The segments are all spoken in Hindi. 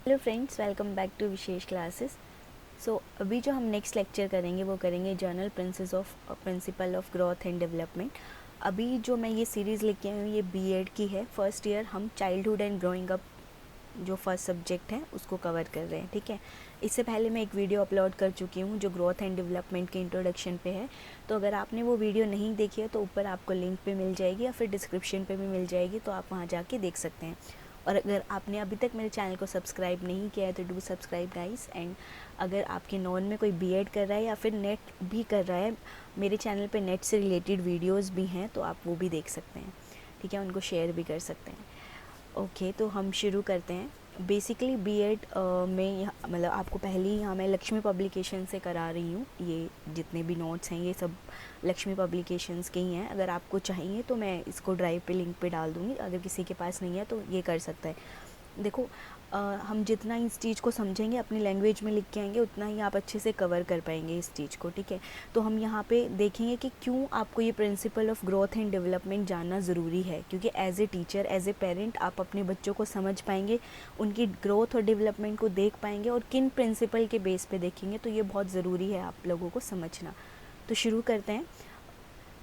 Hello friends, welcome back to Vishesh classes. So अभी जो हम नेक्स्ट लेक्चर करेंगे वो करेंगे general principle of growth and development. अभी जो मैं ये सीरीज़ लेके आई हूँ ये बीएड की है। फर्स्ट ईयर हम चाइल्डहुड एंड ग्रोइंग अप जो फर्स्ट सब्जेक्ट है उसको कवर कर रहे हैं, ठीक है। इससे पहले मैं एक वीडियो अपलोड कर चुकी हूँ जो ग्रोथ एंड डेवलपमेंट के इंट्रोडक्शन पे है। तो अगर आपने वो वीडियो नहीं देखी है तो ऊपर आपको लिंक पे मिल जाएगी या फिर डिस्क्रिप्शन पे भी मिल जाएगी, तो आप वहाँ जाके देख सकते हैं। और अगर आपने अभी तक मेरे चैनल को सब्सक्राइब नहीं किया है तो डू सब्सक्राइब गाइस। एंड अगर आपके नॉन में कोई बीएड कर रहा है या फिर नेट भी कर रहा है, मेरे चैनल पे नेट से रिलेटेड वीडियोस भी हैं तो आप वो भी देख सकते हैं, ठीक है। उनको शेयर भी कर सकते हैं। ओके, तो हम शुरू करते हैं। बेसिकली बीएड में मतलब आपको पहले ही यहाँ मैं लक्ष्मी पब्लिकेशन से करा रही हूँ। ये जितने भी नोट्स हैं ये सब लक्ष्मी पब्लिकेशंस के ही हैं। अगर आपको चाहिए तो मैं इसको ड्राइव पे लिंक पे डाल दूँगी, अगर किसी के पास नहीं है तो ये कर सकता है। देखो हम जितना इस चीज़ को समझेंगे अपनी लैंग्वेज में लिख के आएंगे उतना ही आप अच्छे से कवर कर पाएंगे इस चीज़ को, ठीक है। तो हम यहाँ पे देखेंगे कि क्यों आपको ये principle of growth and development जानना ज़रूरी है, क्योंकि as a teacher as a parent आप अपने बच्चों को समझ पाएंगे, उनकी ग्रोथ और डेवलपमेंट को देख पाएंगे और किन प्रिंसिपल के बेस पे देखेंगे। तो ये बहुत ज़रूरी है आप लोगों को समझना। तो शुरू करते हैं।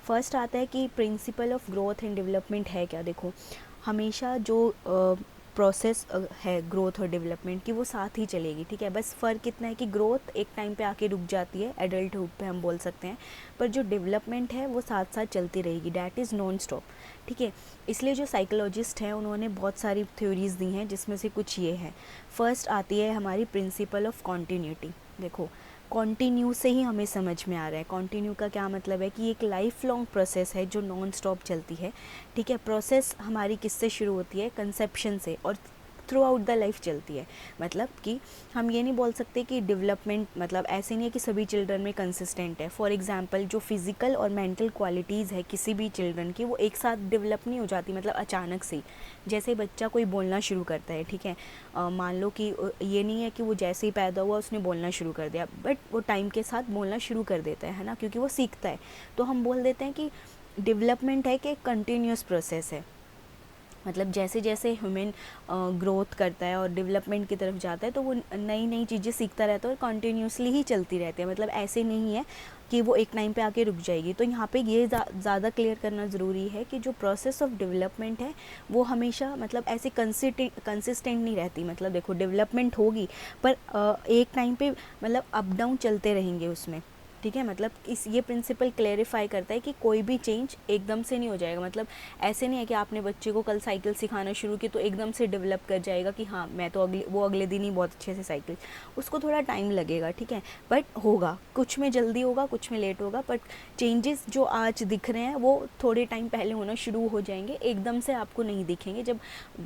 फर्स्ट आता है कि principal of growth and development है क्या। देखो, हमेशा जो प्रोसेस है ग्रोथ और डेवलपमेंट की वो साथ ही चलेगी, ठीक है। बस फ़र्क इतना है कि ग्रोथ एक टाइम पे आके रुक जाती है, एडल्टहुड पे हम बोल सकते हैं, पर जो डेवलपमेंट है वो साथ साथ चलती रहेगी, डैट इज़ नॉन स्टॉप, ठीक है। इसलिए जो साइकोलॉजिस्ट हैं उन्होंने बहुत सारी थ्योरीज दी हैं जिसमें से कुछ ये है। फर्स्ट आती है हमारी प्रिंसिपल ऑफ कॉन्टीन्यूटी। देखो, कॉन्टीन्यू से ही हमें समझ में आ रहा है। कॉन्टीन्यू का क्या मतलब है कि एक लाइफ लॉन्ग प्रोसेस है जो नॉन स्टॉप चलती है, ठीक है। प्रोसेस हमारी किससे शुरू होती है, कंसेप्शन से, और थ्रू आउट द लाइफ चलती है। मतलब कि हम ये नहीं बोल सकते कि डेवलपमेंट मतलब ऐसे नहीं है कि सभी चिल्ड्रन में कंसिस्टेंट है। फॉर एग्जांपल जो फिज़िकल और मेंटल क्वालिटीज़ है किसी भी चिल्ड्रन की वो एक साथ डेवलप नहीं हो जाती, मतलब अचानक से। जैसे बच्चा कोई बोलना शुरू करता है, ठीक है, मान लो कि ये नहीं है कि वो जैसे ही पैदा हुआ उसने बोलना शुरू कर दिया, बट वो टाइम के साथ बोलना शुरू कर देता है ना, क्योंकि वो सीखता है। तो हम बोल देते हैं कि डेवलपमेंट है कि एक कंटिन्यूस प्रोसेस है। मतलब जैसे जैसे ह्यूमन ग्रोथ करता है और डेवलपमेंट की तरफ जाता है तो वो नई नई चीज़ें सीखता रहता है और कॉन्टीन्यूसली ही चलती रहती है। मतलब ऐसे नहीं है कि वो एक टाइम पे आके रुक जाएगी। तो यहाँ पे ये ज़्यादा क्लियर करना ज़रूरी है कि जो प्रोसेस ऑफ डेवलपमेंट है वो हमेशा मतलब ऐसे कंसिस्टेंट नहीं रहती। मतलब देखो, डेवलपमेंट होगी पर एक टाइम पे मतलब अप डाउन चलते रहेंगे उसमें, ठीक है। मतलब इस ये प्रिंसिपल क्लेरिफाई करता है कि कोई भी चेंज एकदम से नहीं हो जाएगा। मतलब ऐसे नहीं है कि आपने बच्चे को कल साइकिल सिखाना शुरू की तो एकदम से डेवलप कर जाएगा कि हाँ मैं तो अगले दिन ही बहुत अच्छे से साइकिल, उसको थोड़ा टाइम लगेगा, ठीक है। बट होगा, कुछ में जल्दी होगा कुछ में लेट होगा, बट चेंजेस जो आज दिख रहे हैं वो थोड़े टाइम पहले होना शुरू हो जाएंगे, एकदम से आपको नहीं दिखेंगे। जब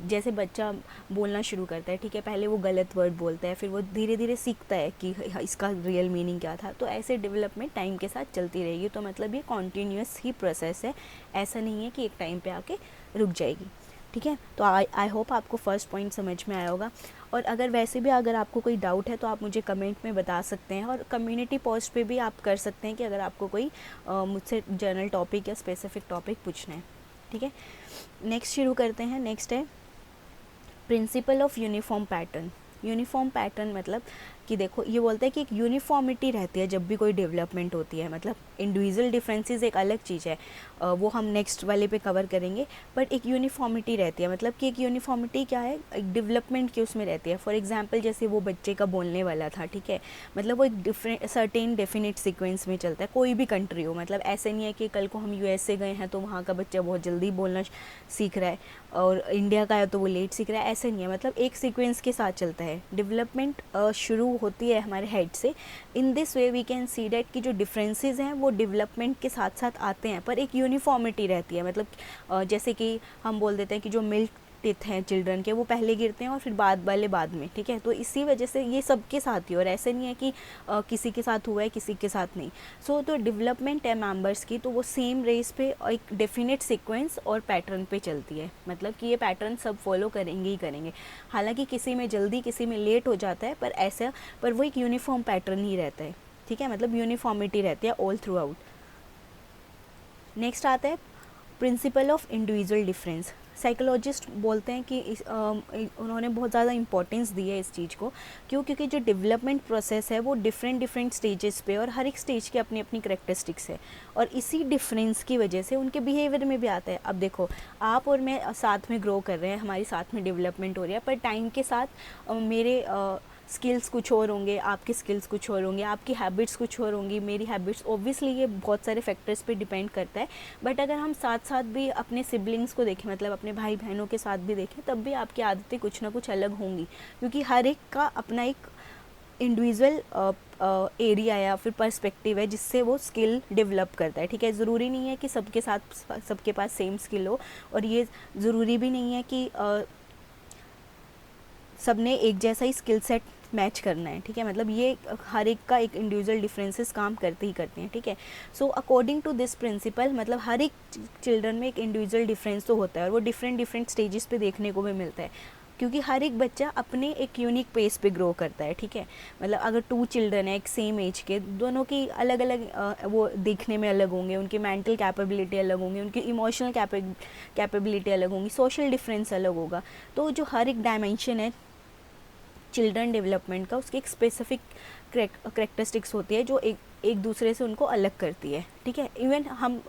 जैसे बच्चा बोलना शुरू करता है, ठीक है, पहले वो गलत वर्ड बोलता है, फिर वो धीरे धीरे सीखता है कि इसका रियल मीनिंग क्या था। तो ऐसे डेवलपमेंट टाइम के साथ चलती रहेगी। तो मतलब ये कॉन्टीन्यूस ही प्रोसेस है, ऐसा नहीं है कि एक टाइम पे आके रुक जाएगी, ठीक है। तो आई होप आपको फर्स्ट पॉइंट समझ में आया होगा। और अगर वैसे भी अगर आपको कोई डाउट है तो आप मुझे कमेंट में बता सकते हैं, और कम्युनिटी पोस्ट पे भी आप कर सकते हैं कि अगर आपको कोई मुझसे जनरल टॉपिक या स्पेसिफिक टॉपिक पूछना है, ठीक है। नेक्स्ट शुरू करते हैं। नेक्स्ट है principle of uniform pattern. Uniform pattern मतलब कि देखो, ये बोलता है कि एक यूनिफॉर्मिटी रहती है जब भी कोई डेवलपमेंट होती है। मतलब इंडिविजुअल डिफरेंसेस एक अलग चीज़ है, वो हम नेक्स्ट वाले पे कवर करेंगे, बट एक यूनिफॉर्मिटी रहती है। मतलब कि एक यूनिफॉर्मिटी क्या है, एक डेवलपमेंट की उसमें रहती है। फॉर एग्जांपल जैसे वो बच्चे का बोलने वाला था, ठीक है, मतलब वो एक डिफरेंट सर्टेन डेफिनेट सीक्वेंस में चलता है, कोई भी कंट्री हो। मतलब ऐसे नहीं है कि कल को हम यूएसए गए हैं तो वहाँ का बच्चा बहुत जल्दी बोलना सीख रहा है और इंडिया का है तो वो लेट सीख रहा है, ऐसे नहीं है। मतलब एक सीक्वेंस के साथ चलता है। डेवलपमेंट शुरू होती है हमारे हेड से। In this way we can see that कि जो डिफरेंसेस हैं वो डेवलपमेंट के साथ साथ आते हैं, पर एक यूनिफॉर्मिटी रहती है। मतलब जैसे कि हम बोल देते हैं कि जो मिल्क टिथ हैं चिल्ड्रन के वो पहले गिरते हैं और फिर बाद वाले बाद में, ठीक है। तो इसी वजह से ये सबके साथ ही, और ऐसे नहीं है कि किसी के साथ हुआ है किसी के साथ नहीं। सो तो डेवलपमेंट है मेंबर्स की, तो वो सेम रेस पे एक डेफिनेट सीक्वेंस और पैटर्न पे चलती है। मतलब कि ये पैटर्न सब फॉलो करेंगे ही करेंगे। हालांकि किसी में जल्दी किसी में लेट हो जाता है, पर वो एक यूनिफॉर्म पैटर्न ही रहता है, ठीक है। मतलब यूनिफॉर्मिटी रहती है ऑल थ्रू आउट। नेक्स्ट आता है principle of individual difference. Psychologist बोलते हैं कि उन्होंने बहुत ज़्यादा इम्पोर्टेंस दी है इस चीज़ को। क्यों? क्योंकि जो डेवलपमेंट प्रोसेस है वो डिफरेंट स्टेजेस पे, और हर एक स्टेज की अपनी अपनी करैक्टरिस्टिक्स है, और इसी डिफरेंस की वजह से उनके बिहेवियर में भी आता है। अब देखो, आप और मैं साथ में ग्रो कर रहे हैं, हमारी साथ में डेवलपमेंट हो रही है, पर टाइम के साथ मेरे स्किल्स कुछ और होंगे, आपके स्किल्स कुछ और होंगे, आपकी हैबिट्स कुछ और होंगी, मेरी हैबिट्स, ऑब्वियसली ये बहुत सारे फैक्टर्स पे डिपेंड करता है। बट अगर हम साथ साथ भी अपने सिबलिंग्स को देखें, मतलब अपने भाई बहनों के साथ भी देखें, तब भी आपकी आदतें कुछ ना कुछ अलग होंगी, क्योंकि हर एक का अपना एक इंडिविजुअल एरिया या फिर पर्सपेक्टिव है जिससे वो स्किल डेवलप करता है। ठीक है, ज़रूरी नहीं है कि सबके साथ सबके पास सेम स्किल हो, और ये ज़रूरी भी नहीं है कि सबने एक जैसा ही स्किल सेट मैच करना है। ठीक है, मतलब ये हर एक का एक इंडिविजुअल डिफरेंसेस काम करते ही करते हैं। ठीक है, so according to this principle, मतलब हर एक चिल्ड्रन में एक इंडिविजुअल डिफरेंस तो होता है, और वो डिफरेंट स्टेजेस पे देखने को भी मिलता है, क्योंकि हर एक बच्चा अपने एक यूनिक पेस पे ग्रो करता है। ठीक है, मतलब अगर 2 चिल्ड्रन है एक सेम एज के, दोनों की अलग अलग वो देखने में अलग होंगे, उनकी मेंटल कैपेबिलिटी अलग होंगी, उनकी इमोशनल कैपेबिलिटी अलग होंगी, सोशल डिफरेंस अलग होगा। तो जो हर एक डायमेंशन है चिल्ड्रन डेवलपमेंट का, उसकी एक स्पेसिफिक करेक्टरिस्टिक्स होती है जो एक दूसरे से उनको अलग करती है। ठीक है, इवन हम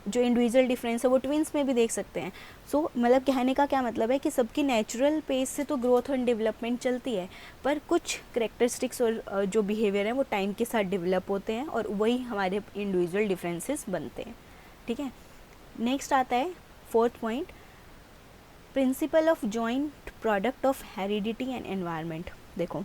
जो इंडिविजुअल डिफरेंस है वो ट्विंस में भी देख सकते हैं। सो मतलब कहने का क्या मतलब है कि सबकी नेचुरल पेस से तो ग्रोथ और डेवलपमेंट चलती है, पर कुछ करेक्टरिस्टिक्स और जो बिहेवियर है वो टाइम के साथ डेवलप होते हैं, और वही हमारे इंडिविजुअल डिफरेंसेस बनते हैं। ठीक है, नेक्स्ट आता है 4th point, principle of joint product of heredity and environment. देखो,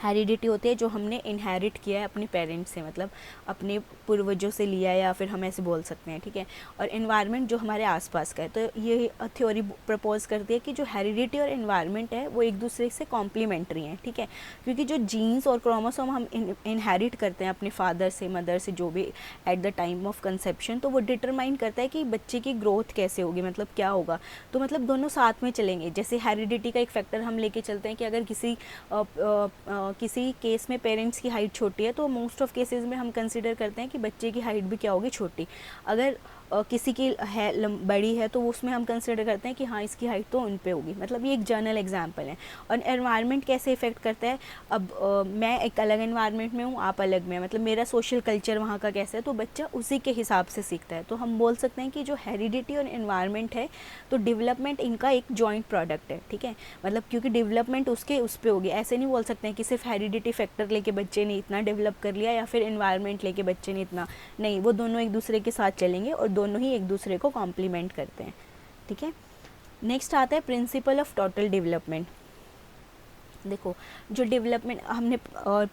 हेरिडिटी होती है जो हमने इनहेरिट किया है अपने पेरेंट्स से, मतलब अपने पूर्वजों से लिया है, या फिर हम ऐसे बोल सकते हैं। ठीक है, और एनवायरनमेंट जो हमारे आसपास का है। तो ये थ्योरी प्रपोज करती है कि जो हेरिडिटी और एनवायरनमेंट है वो एक दूसरे से कॉम्प्लीमेंट्री हैं। ठीक है, क्योंकि जो जीन्स और क्रोमोसोम हम इनहेरिट करते हैं अपने फादर से, मदर से, जो भी at the time of conception, तो वो डिटरमाइन करता है कि बच्चे की ग्रोथ कैसे होगी, मतलब क्या होगा। तो मतलब दोनों साथ में चलेंगे। जैसे हेरिडिटी का एक फैक्टर हम लेके चलते हैं कि अगर किसी केस में पेरेंट्स की हाइट छोटी है, तो मोस्ट ऑफ केसेस में हम कंसिडर करते हैं कि बच्चे की हाइट भी क्या होगी, छोटी। अगर किसी की है बड़ी है, तो उसमें हम कंसिडर करते हैं कि हाँ इसकी हाइट तो उन पे होगी। मतलब ये एक जनरल एग्जांपल है। और एनवायरनमेंट कैसे इफेक्ट करता है, अब मैं एक अलग एनवायरनमेंट में हूँ, आप अलग में, मतलब मेरा सोशल कल्चर वहाँ का कैसा है, तो बच्चा उसी के हिसाब से सीखता है। तो हम बोल सकते हैं कि जो हेरिडिटी और एनवायरनमेंट है, तो डेवलपमेंट इनका एक जॉइंट प्रोडक्ट है। ठीक है, मतलब क्योंकि डेवलपमेंट उसके उस पर होगी, ऐसे नहीं बोल सकते हैं कि सिर्फ हेरिडिटी फैक्टर लेके बच्चे ने इतना डेवलप कर लिया, या फिर एनवायरनमेंट लेके बच्चे ने इतना नहीं। वो दोनों एक दूसरे के साथ चलेंगे, और दोनों ही एक दूसरे को कॉम्प्लीमेंट करते हैं। ठीक है, नेक्स्ट आता है प्रिंसिपल ऑफ टोटल डेवलपमेंट। देखो, जो डेवलपमेंट हमने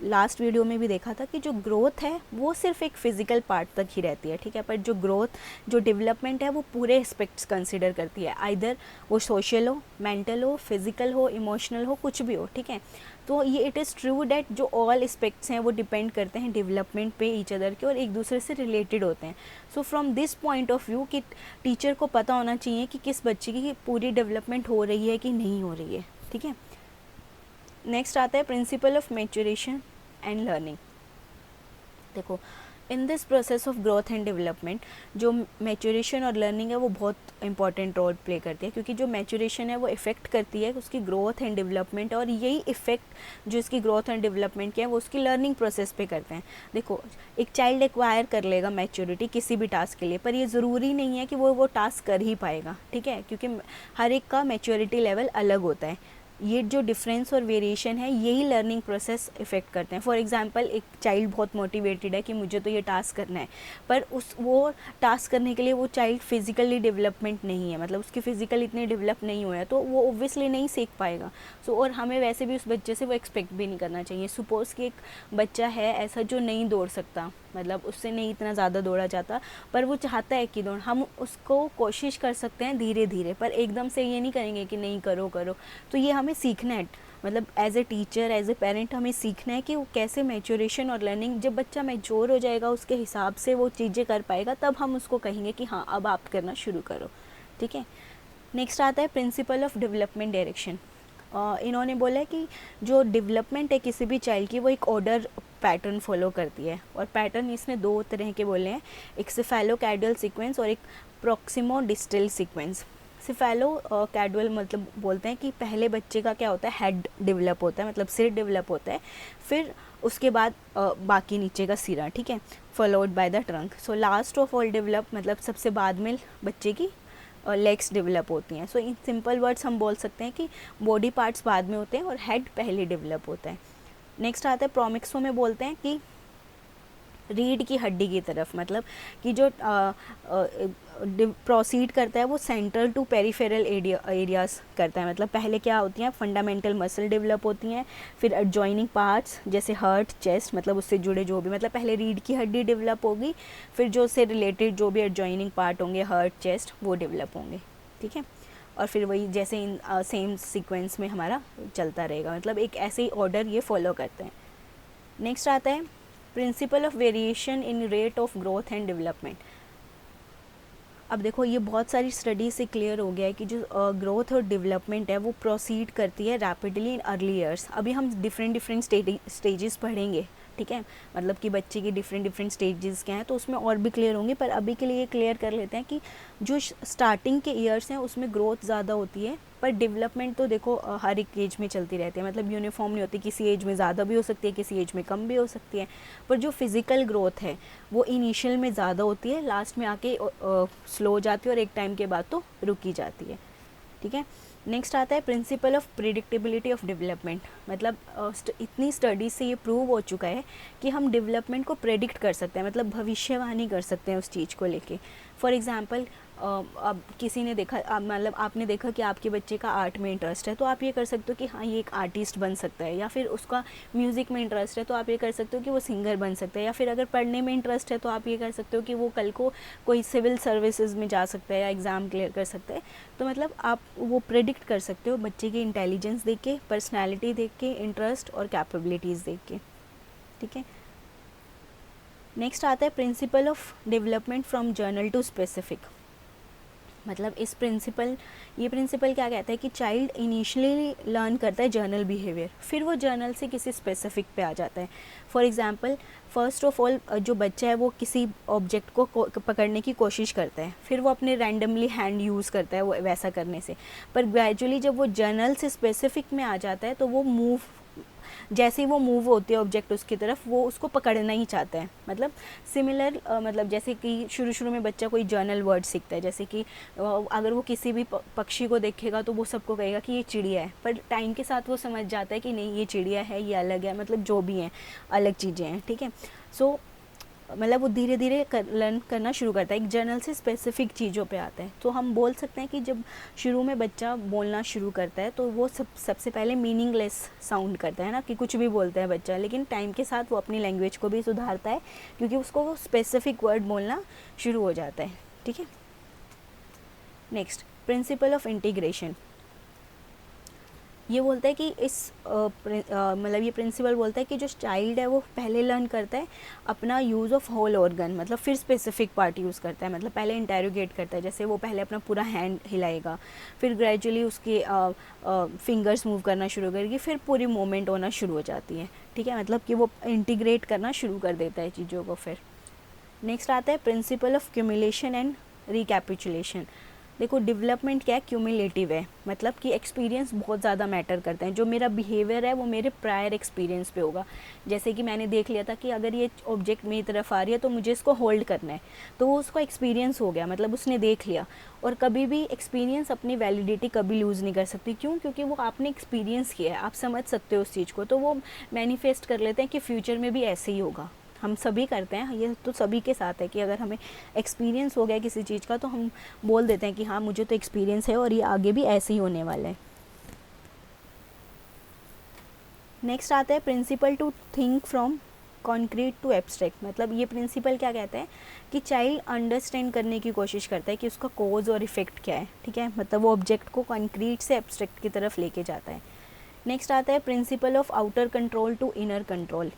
लास्ट वीडियो में भी देखा था कि जो ग्रोथ है वो सिर्फ एक फिजिकल पार्ट तक ही रहती है। ठीक है, पर जो डेवलपमेंट है वो पूरे एस्पेक्ट्स कंसिडर करती है, आइदर वो सोशल हो, मेंटल हो, फिजिकल हो, इमोशनल हो, कुछ भी हो। ठीक है, तो ये इट इज़ ट्रू डैट जो ऑल एस्पेक्ट्स हैं वो डिपेंड करते हैं डेवलपमेंट पे ईच अदर के, और एक दूसरे से रिलेटेड होते हैं। So from this point of view कि टीचर को पता होना चाहिए कि किस बच्चे की पूरी डेवलपमेंट हो रही है कि नहीं हो रही है। ठीक है, नेक्स्ट आता है principle of maturation and learning. देखो, in this process of growth and development जो मैच्योरेशन और लर्निंग है वो बहुत इंपॉर्टेंट रोल प्ले करती है, क्योंकि जो मैच्योरेशन है वो इफ़ेक्ट करती है उसकी ग्रोथ एंड डेवलपमेंट, और यही इफ़ेक्ट जो इसकी ग्रोथ एंड डेवलपमेंट के है वो उसकी लर्निंग प्रोसेस पे करते हैं। देखो, एक चाइल्ड एक्वायर कर लेगा मैच्योरिटी किसी भी टास्क के लिए, पर ये ज़रूरी नहीं है कि वो टास्क कर ही पाएगा। ठीक है, क्योंकि हर एक का मैच्योरिटी लेवल अलग होता है। ये जो डिफरेंस और वेरिएशन है यही लर्निंग प्रोसेस इफ़ेक्ट करते हैं। फॉर एग्जांपल, एक चाइल्ड बहुत मोटिवेटेड है कि मुझे तो ये टास्क करना है, पर वो टास्क करने के लिए वो चाइल्ड फिज़िकली डेवलपमेंट नहीं है, मतलब उसकी फ़िज़िकल इतनी डेवलप नहीं हुआ है, तो वो ऑब्वियसली नहीं सीख पाएगा। और हमें वैसे भी उस बच्चे से वो एक्सपेक्ट भी नहीं करना चाहिए। सपोज़ कि एक बच्चा है ऐसा जो नहीं दौड़ सकता, मतलब उससे नहीं इतना ज़्यादा दौड़ा जाता, पर वो चाहता है कि दौड़, हम उसको कोशिश कर सकते हैं धीरे धीरे, पर एकदम से ये नहीं करेंगे कि नहीं करो करो। तो ये हमें सीखना है, मतलब as a teacher, as a parent हमें सीखना है कि वो कैसे मैच्योरेशन और लर्निंग, जब बच्चा मैच्योर हो जाएगा उसके हिसाब से वो चीज़ें कर पाएगा, तब हम उसको कहेंगे कि हाँ अब आप करना शुरू करो। ठीक है, नेक्स्ट आता है प्रिंसिपल ऑफ डेवलपमेंट डायरेक्शन। इन्होंने बोला है कि जो डेवलपमेंट है किसी भी चाइल्ड की वो एक ऑर्डर पैटर्न फॉलो करती है, और पैटर्न इसने 2 तरह के बोले हैं, एक सेफेलोकैडियल सीक्वेंस और एक प्रॉक्सिमो डिस्टल सीक्वेंस। सिफेलो कैडुअल मतलब बोलते हैं कि पहले बच्चे का क्या होता है, हेड डेवलप होता है, मतलब सिर डेवलप होता है, फिर उसके बाद बाकी नीचे का सिरा, ठीक है, followed by the trunk. So last of all develop मतलब सबसे बाद में बच्चे की लेग्स डेवलप होती हैं। सो इन सिंपल वर्ड्स हम बोल सकते हैं कि बॉडी पार्ट्स बाद में होते हैं और हेड पहले डेवलप होता है। नेक्स्ट आता है प्रोमिक्सो में बोलते हैं कि रीढ़ की हड्डी की तरफ, मतलब कि जो प्रोसीड करता है वो सेंट्रल टू पेरिफेरल एरियाज करता है। मतलब पहले क्या होती हैं, फंडामेंटल मसल डेवलप होती हैं, फिर एडजॉइनिंग पार्ट्स जैसे हार्ट, चेस्ट, मतलब उससे जुड़े जो भी, मतलब पहले रीढ़ की हड्डी डेवलप होगी, फिर जो उससे रिलेटेड जो भी एडजॉइनिंग पार्ट होंगे, हार्ट, चेस्ट, वो डेवलप होंगे, ठीक है। और फिर वही जैसे इन सेम सीक्वेंस में हमारा चलता रहेगा, मतलब एक ऐसे ही ऑर्डर ये फॉलो करते हैं। नेक्स्ट आता है principle of variation in rate of growth and development. अब देखो ये बहुत सारी स्टडी से क्लियर हो गया है कि जो ग्रोथ और डेवलपमेंट है वो प्रोसीड करती है रैपिडली इन अर्ली ईयर्स। अभी हम डिफरेंट स्टेजेस पढ़ेंगे, ठीक है, मतलब कि बच्चे की डिफरेंट स्टेजेस क्या हैं, तो उसमें और भी क्लियर होंगे, पर अभी के लिए क्लियर कर लेते हैं कि जो स्टार्टिंग के ईयर्स हैं उसमें ग्रोथ ज़्यादा होती है, पर डेवलपमेंट तो देखो हर एक एज में चलती रहती है, मतलब यूनिफॉर्म नहीं होती, किसी एज में ज़्यादा भी हो सकती है, किसी एज में कम भी हो सकती है, पर जो फिज़िकल ग्रोथ है वो इनिशियल में ज़्यादा होती है, लास्ट में आके स्लो हो जाती है और एक टाइम के बाद तो रुकी जाती है, ठीक है। नेक्स्ट आता है principle of predictability of development. मतलब इतनी स्टडीज से ये प्रूव हो चुका है कि हम डेवलपमेंट को प्रेडिक्ट कर सकते हैं, मतलब भविष्यवाणी कर सकते हैं उस चीज़ को लेके। फॉर एग्जांपल अब किसी ने देखा, मतलब आपने देखा कि आपके बच्चे का आर्ट में इंटरेस्ट है, तो आप ये कर सकते हो कि हाँ ये एक आर्टिस्ट बन सकता है, या फिर उसका म्यूज़िक में इंटरेस्ट है तो आप ये कर सकते हो कि वो सिंगर बन सकता है, या फिर अगर पढ़ने में इंटरेस्ट है तो आप ये कर सकते हो कि वो कल को कोई सिविल सर्विसेज में जा सकता है या एग्ज़ाम क्लियर कर सकता है। तो मतलब आप वो प्रेडिक्ट कर सकते हो बच्चे की इंटेलिजेंस देख के, पर्सनैलिटी देख के, इंटरेस्ट और कैपेबिलिटीज़ देख के, ठीक है। नेक्स्ट आता है principle of development from general to specific. मतलब ये प्रिंसिपल क्या कहता है कि चाइल्ड इनिशियली लर्न करता है जर्नल बिहेवियर, फिर वो जर्नल से किसी स्पेसिफिक पे आ जाता है। For example first of all जो बच्चा है वो किसी ऑब्जेक्ट को पकड़ने की कोशिश करता है, फिर वो अपने रैंडमली हैंड यूज़ करता है वो वैसा करने से, पर ग्रेजुअली जब वो जर्नल से स्पेसिफिक में आ जाता है तो वो जैसे ही वो मूव होती है ऑब्जेक्ट उसकी तरफ, वो उसको पकड़ना ही चाहता है। मतलब सिमिलर मतलब जैसे कि शुरू में बच्चा कोई जर्नल वर्ड सीखता है, जैसे कि अगर वो किसी भी पक्षी को देखेगा तो वो सबको कहेगा कि ये चिड़िया है, पर टाइम के साथ वो समझ जाता है कि नहीं ये चिड़िया है, ये अलग है, मतलब जो भी हैं अलग चीज़ें हैं, ठीक है। सो मतलब वो धीरे धीरे लर्न करना शुरू करता है, एक जर्नल से स्पेसिफिक चीज़ों पे आता है। तो हम बोल सकते हैं कि जब शुरू में बच्चा बोलना शुरू करता है तो वो सबसे पहले मीनिंगलेस साउंड करता है ना, कि कुछ भी बोलता है बच्चा, लेकिन टाइम के साथ वो अपनी लैंग्वेज को भी सुधारता है क्योंकि उसको वो स्पेसिफिक वर्ड बोलना शुरू हो जाता है, ठीक है। Next principle of integration. ये बोलता है कि मतलब ये प्रिंसिपल बोलता है कि जो चाइल्ड है वो पहले लर्न करता है अपना यूज़ ऑफ होल ऑर्गन, मतलब फिर स्पेसिफिक पार्ट यूज़ करता है। मतलब पहले इंटेरोगेट करता है, जैसे वो पहले अपना पूरा हैंड हिलाएगा, फिर ग्रेजुअली उसके फिंगर्स मूव करना शुरू करेगी, फिर पूरी मूवमेंट होना शुरू हो जाती है, ठीक है। मतलब कि वो इंटीग्रेट करना शुरू कर देता है चीज़ों को। फिर नेक्स्ट आता है principle of cumulation and recapitulation. देखो डेवलपमेंट क्या है, क्यूमुलेटिव है, मतलब कि एक्सपीरियंस बहुत ज़्यादा मैटर करते हैं। जो मेरा बिहेवियर है वो मेरे प्रायर एक्सपीरियंस पे होगा। जैसे कि मैंने देख लिया था कि अगर ये ऑब्जेक्ट मेरी तरफ आ रही है तो मुझे इसको होल्ड करना है, तो वो उसका एक्सपीरियंस हो गया, मतलब उसने देख लिया। और कभी भी एक्सपीरियंस अपनी वैलिडिटी कभी लूज़ नहीं कर सकती। क्यों? क्योंकि वो आपने एक्सपीरियंस किया है, आप समझ सकते हो उस चीज़ को, तो वो मैनिफेस्ट कर लेते हैं कि फ्यूचर में भी ऐसे ही होगा। हम सभी करते हैं, ये तो सभी के साथ है कि अगर हमें एक्सपीरियंस हो गया किसी चीज़ का तो हम बोल देते हैं कि हाँ मुझे तो एक्सपीरियंस है और ये आगे भी ऐसे ही होने वाला है। नेक्स्ट आता है principle to think from concrete to abstract. मतलब ये प्रिंसिपल क्या कहता है कि चाइल्ड अंडरस्टैंड करने की कोशिश करता है कि उसका कॉज और इफेक्ट क्या है, ठीक है। मतलब वो ऑब्जेक्ट को कॉन्क्रीट से एब्स्ट्रैक्ट की तरफ लेके जाता है। नेक्स्ट आता है principle of outer control to inner control.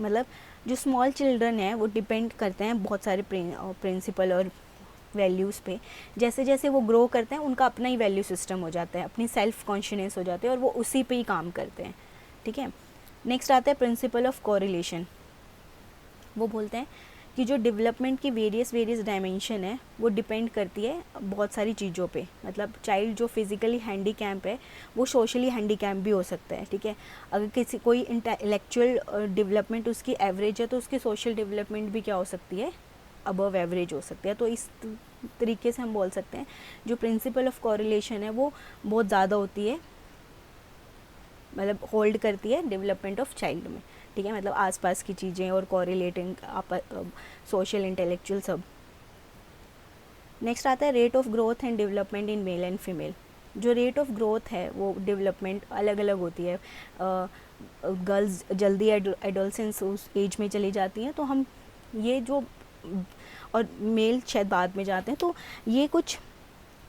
मतलब जो स्मॉल चिल्ड्रन है वो डिपेंड करते हैं बहुत सारे प्रिंसिपल और वैल्यूज़ पे। जैसे जैसे वो ग्रो करते हैं उनका अपना ही वैल्यू सिस्टम हो जाता है, अपनी सेल्फ कॉन्शियस हो जाते हैं और वो उसी पे ही काम करते हैं, ठीक है। नेक्स्ट आता है प्रिंसिपल ऑफ कोरिलेशन। वो बोलते हैं कि जो डेवलपमेंट की वेरियस डायमेंशन है वो डिपेंड करती है बहुत सारी चीज़ों पे। मतलब चाइल्ड जो फिज़िकली हैंडीकैप है वो सोशली हैंडीकैप भी हो सकता है, ठीक है। अगर किसी कोई इंटेलेक्चुअल डेवलपमेंट उसकी एवरेज है तो उसकी सोशल डेवलपमेंट भी क्या हो सकती है, अबव एवरेज हो सकती है। तो इस तरीके से हम बोल सकते हैं जो प्रिंसिपल ऑफ कोरिलेशन है वो बहुत ज़्यादा होती है, मतलब होल्ड करती है डेवलपमेंट ऑफ चाइल्ड में, ठीक है। मतलब आसपास की चीज़ें और कोरिलेटिंग सोशल इंटेलेक्चुअल सब। नेक्स्ट आता है rate of growth and development in male and female. जो रेट ऑफ ग्रोथ है वो डेवलपमेंट अलग अलग होती है। गर्ल्स जल्दी एडोलसेंस उस एज में चली जाती हैं, तो हम ये जो और मेल शायद बाद में जाते हैं। तो ये कुछ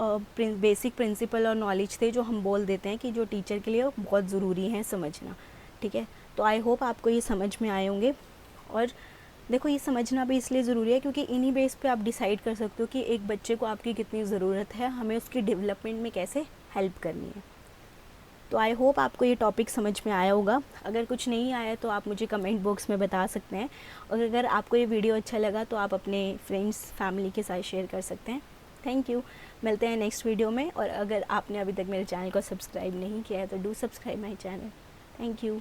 बेसिक प्रिंसिपल और नॉलेज थे जो हम बोल देते हैं कि जो टीचर के लिए बहुत ज़रूरी है समझना, ठीक है। तो आई होप आपको ये समझ में आए होंगे। और देखो, ये समझना भी इसलिए ज़रूरी है क्योंकि इन्हीं बेस पे आप डिसाइड कर सकते हो कि एक बच्चे को आपकी कितनी ज़रूरत है, हमें उसकी डेवलपमेंट में कैसे हेल्प करनी है। तो आई होप आपको ये टॉपिक समझ में आया होगा। अगर कुछ नहीं आया तो आप मुझे कमेंट बॉक्स में बता सकते हैं, और अगर आपको ये वीडियो अच्छा लगा तो आप अपने फ्रेंड्स फैमिली के साथ शेयर कर सकते हैं। थैंक यू, मिलते हैं नेक्स्ट वीडियो में। और अगर आपने अभी तक मेरे चैनल को सब्सक्राइब नहीं किया है तो do subscribe my channel. Thank you.